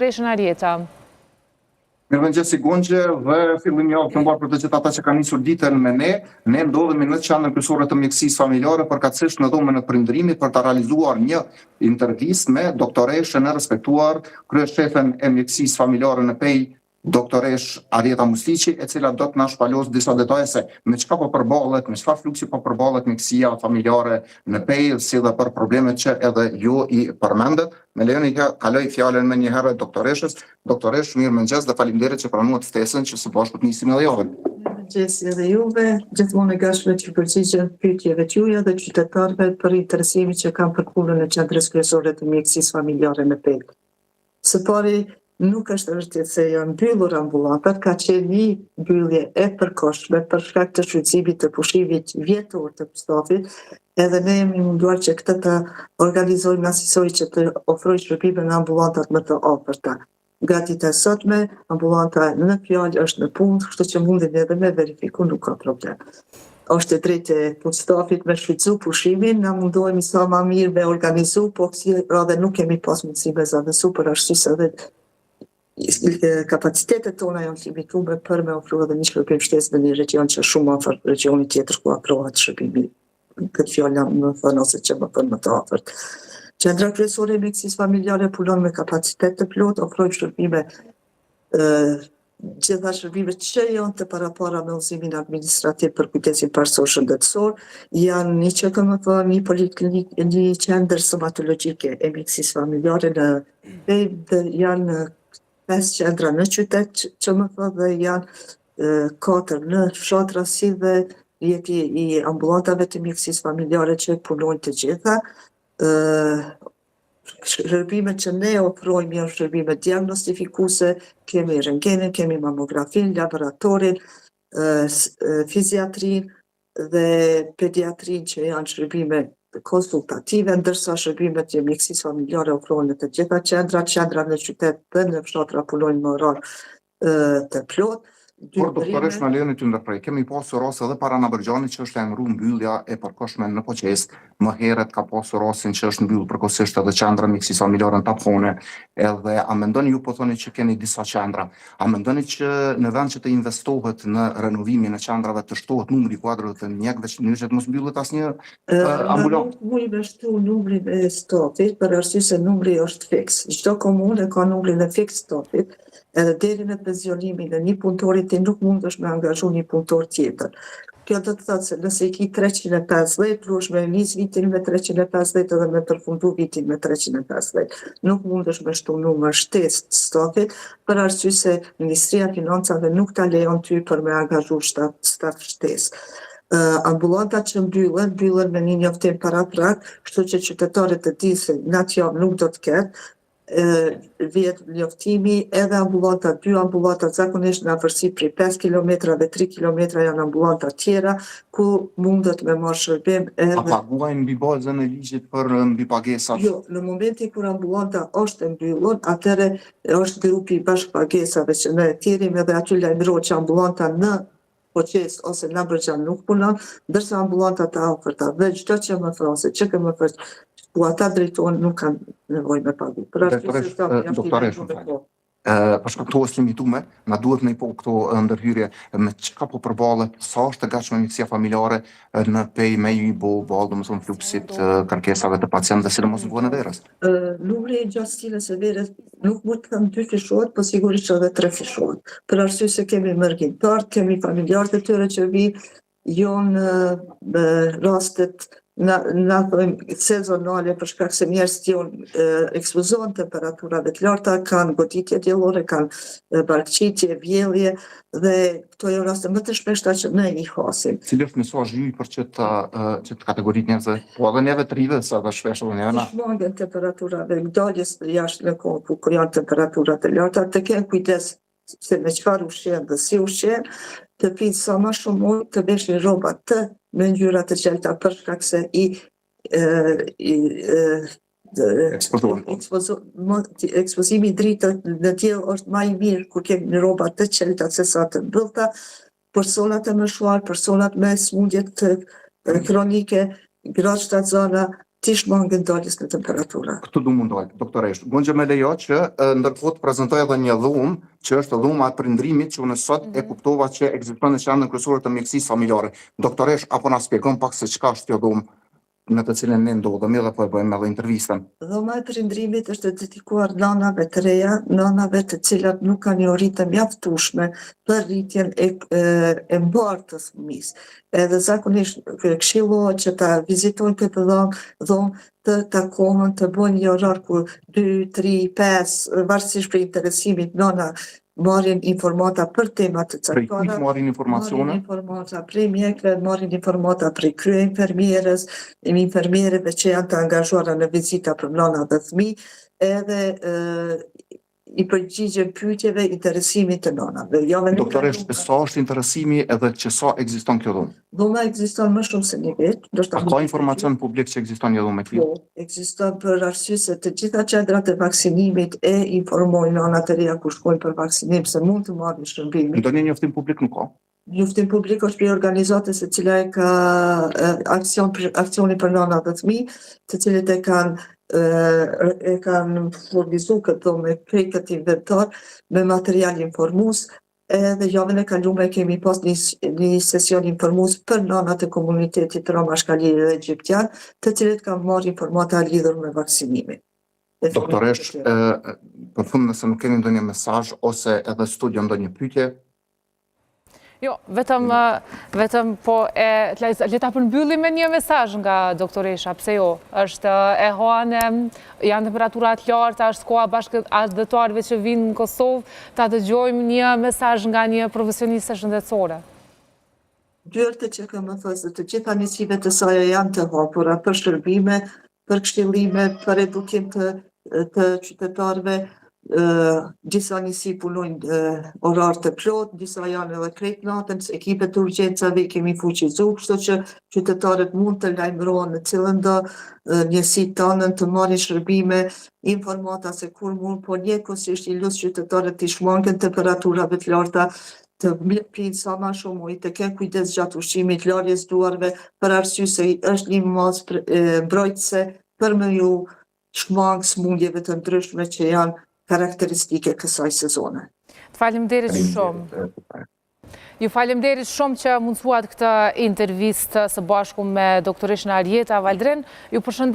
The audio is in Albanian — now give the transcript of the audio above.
Reshën Arjeta. Mirëmëngjes si Gonxhe dhe fillim javë të mbarë për të gjithë ata që kanë nisur ditën me ne ndodhemi në qendrën kryesore të mjekësisë familjare, përkatësisht në dhomën e prindërimit për të realizuar një intervistë me doktoreshën e respektuar, kryeshefen e mjekësisë familjare në PEI, doktoresh Arjeta Musliqi, e cila do të na shpalos disa detaje se me çka po përballet, me çfarë fluksi po përballet mjekësia familjare në PEI, si dhe për problemet që edhe ju i përmendet. Me lejoni kaloj fjalën më një herë doktoreshës. Doktoresh, mirëmëngjes dhe faleminderit që pranuat ftesën që së bashku të nisim edhe javën. Mirëmëngjes edhe juve, gjithmonë e gatshme që përgjigjen pyetjeve tuaja dhe qytetarëve për interesimin që kanë për punën e qendrës kryesore të mjekësisë familjare në PEI. Së pari, nuk është vërtet se janë mbyllur ambulantat, ka qenë një mbyllje e përkohshme për shkak të shfrytëzimit të pushimit vjetor të stafit, edhe ne jemi munduar që këtë të organizojmë asisoj që të ofrojë shërbime në ambulantat më të afërta. Nga dita e sotme, ambulanta në fjalë është në punë, kështu që mundin edhe me verifiku, nuk ka problem. Është e drejtë e punëstafit me shfrytëzu pushimin, na mundohemi sa më mirë me organizu, po si radhe nuk kemi pas mundësi me zavësu për arsye se edhe kapacitetet tona janë limituar për me ofruar edhe një shërbim shtesë në një region që shumë afër regionit tjetër ku afrohet shërbimi. Këtë fjalë më thënë ose që më thënë më të afërt. Qendra kryesore e mjekësisë familjare punon me kapacitet të plot, ofrojnë shërbime gjitha shërbimet që janë të parapara me udhëzimin administrativ për kujdesin parësor shëndetësor, janë një QKMF, një poliklinikë, një qendër stomatologjike e mjekësisë familjare në PEI dhe janë 5 qendra në qytet që më thë dhe janë 4 në fshatra si dhe jeti i ambulantave të mjekësisë familjare që punojnë të gjitha. Shërbimet që ne ofrojmë janë shërbime diagnostifikuese, kemi rentgenin, kemi mamografin, laboratorin, fiziatrin dhe pediatrin që janë shërbime konsultative, ndërsa shërbimet e mjekësisë familjare ofrohen në të gjitha qendra në qytet dhe në fshatra punojnë me orar të plot. Por doktoresh në lejoni të ndërprej, kemi pasur raste edhe para Nabërgjanit që është emëruar mbyllja e përkohshme në Poqes, më herët ka pasur rastin që është mbyllur përkohësisht edhe qendra mjekësisë familjare në Tapkone, edhe a mendoni ju po thoni që keni disa qendra, a mendoni që në vend që të investohet në renovimin e qendrave të shtohet numri i kuadrove të mjekëve që të mos mbyllet asnjë ambulant? Nuk mund të shtu numrin e stafit për arsye se numri është fiks. Çdo komunë ka numrin e fiks stafit. Edhe deri në pensionimin e një punëtori ti nuk mundesh me angazhu një punëtor tjetër. Kjo do të thotë se nëse i ki 350, duhesh me nis vitin me 350 edhe me përfundu vitin me 350. Nuk mundesh me shtu numër shtesë të stafit, për arsye se Ministria e Financave nuk ta lejon ty për me angazhu staf shtesë. Ambulantat që mbyllen me një njoftim paraprak, kështu që qytetarët e dinë se në atë javë nuk do të ketë. Vjet njoftimi edhe ambulanta, 2 ambulanta zakonisht në afërsi prej 5 km dhe 3 km janë ambulanta tjera ku mundet me marrë shërbim edhe... A paguajnë mbi bazën e ligjit për mbi pagesat? Jo, në momentin kur ambulanta është mbyllur, atëherë është grupi bashkëpagesave që ne thirrim edhe aty lajmërohet që ambulanta në Poqes ose në Nabërgjan nuk punon, ndërsa ambulantat e afërta dhe çdo që më thonë se QKMF ku ata drejtohen nuk kanë nevojë me pagu. Doktoresh, për shkak të kohës limituar, na duhet në këto ndërhyrje me çka po përballet, sa është e gatshme mjekësia familjare në PEI me i ballë domethënë fluksit kërkesave të pacientëve, sidomos në kohën e verës. Numri i gjatësisë së verës nuk mund të them 2 fishohet, po sigurisht edhe 3 fishohet. Për arsye se kemi mërgjimtar, kemi familjarët e tyre që janë rastet na thojmë sezonale për shkak se njerëzit janë ekspozohen temperaturave të larta, kanë goditje diellore, kanë barkëqitje, vjellje dhe këto janë raste më të shpeshta që ne i hasim. Cili është mesazhi juaj për çet kategoritë njerëzve, po edhe neve të rive sa dhe shpesh edhe ne. Shmangen temperaturave, daljes jashtë në kohë ku janë temperaturat e larta, të kenë kujdes se me çfarë ushqen dhe si ushqen, të pinë sa më shumë ujë, të veshin rroba të me ngjyra të qelta për shkak se ekspozimi i dritës në diell është më i mirë kur kemi rroba të qelta se sa të mbyllta. Personat e mëshuar, personat me smundje kronike, gratë shtatzana, ti shmangën daljes në temperatura. Këtu du mundoj, doktoresh. Gonxha më lejo që ndërkohë të prezantoj edhe një dhumë, që është dhuma e prindrimit, që unë sot e kuptova që ekziston në qendrën kryesore të mjekësisë familjare. Doktoresh, apo na shpjegon pak se çka është kjo dhumë në të cilën ne ndodhemi dhe po e bëjmë edhe intervistën. Dhoma e prindrimit është dedikuar nanave të reja, nanave të cilat nuk kanë një rritë mjaftueshme për rritjen e mbarë të fëmisë. Edhe zakonisht këshillohet që ta vizitojnë këtë dhomë, të takohen, të bëjnë një orar ku 2, 3, 5, varësisht për interesimit nana marrin informata për tema të Prej caktuara. kujt marrin informacione? Marrin informata prej mjekëve, marrin informata prej krye-infermierës, infermierëve që janë të angazhuara në vizita për nana dhe fëmijë, edhe i përgjigjen pyetjeve, interesimit të nanave. Doktoresh, sa është interesimi edhe që sa ekziston kjo dhumë? Dhuma ekziston më shumë se një vit. A ka informacion publik që ekziston një dhumë e tillë? Po, ekziston për arsye se të gjitha qendrat e vaksinimit e informojnë nanat e reja ku shkojnë për vaksinim se mund të marrin shërbimin. Ndonjë njoftim publik nuk ka. Njoftim publik është prej organizatës e cila e ka aksionin për nana dhe fëmijë, të cilët e kanë furnizuar këtë me prej këtij veptar me material informues. Edhe javën e kaluar kemi pas një sesion informues për nanat e komunitetit rom ashkali dhe egjiptian, të cilët kanë marrë informata lidhur me vaksinimin. Doktoresh, për fund nëse nuk keni ndonjë mesazh ose edhe studio ndonjë pyetje. Jo, vetëm po le ta përmbyllim me një mesazh nga doktoresha, pse jo? Është e hane, janë temperaturat larta, është koha bashkëdhetarëve që vinë në Kosovë, ta dëgjojmë një mesazh nga një profesioniste shëndetësore. Dyert që kam thënë se të gjitha njësive të saj janë të hapura për shërbime, për këshillime, për edukim të qytetarëve. Disa njësi punojnë orar të plot, disa janë edhe krejt natën, ekipet të urgjencave kemi fuqizuar, kështu që qytetarët mund të lajmërohen në cilën do njësi tanën të marrin shërbime, informata se kur mund, po njëkohësisht i lut qytetarët të shmangën temperaturave të larta, të pinë sa ma shumë ujë, të kenë kujdes gjatë ushqimit, larjes duarve, për arsye se është një masë mbrojtëse për me ju shmangë smundjeve të ndryshme që janë karakteristike kësaj sezone. Faleminderit shumë. Ju faleminderit shumë që mundsuat këtë intervistë së bashku me doktoreshën Arjeta Valdren. Ju përshëndet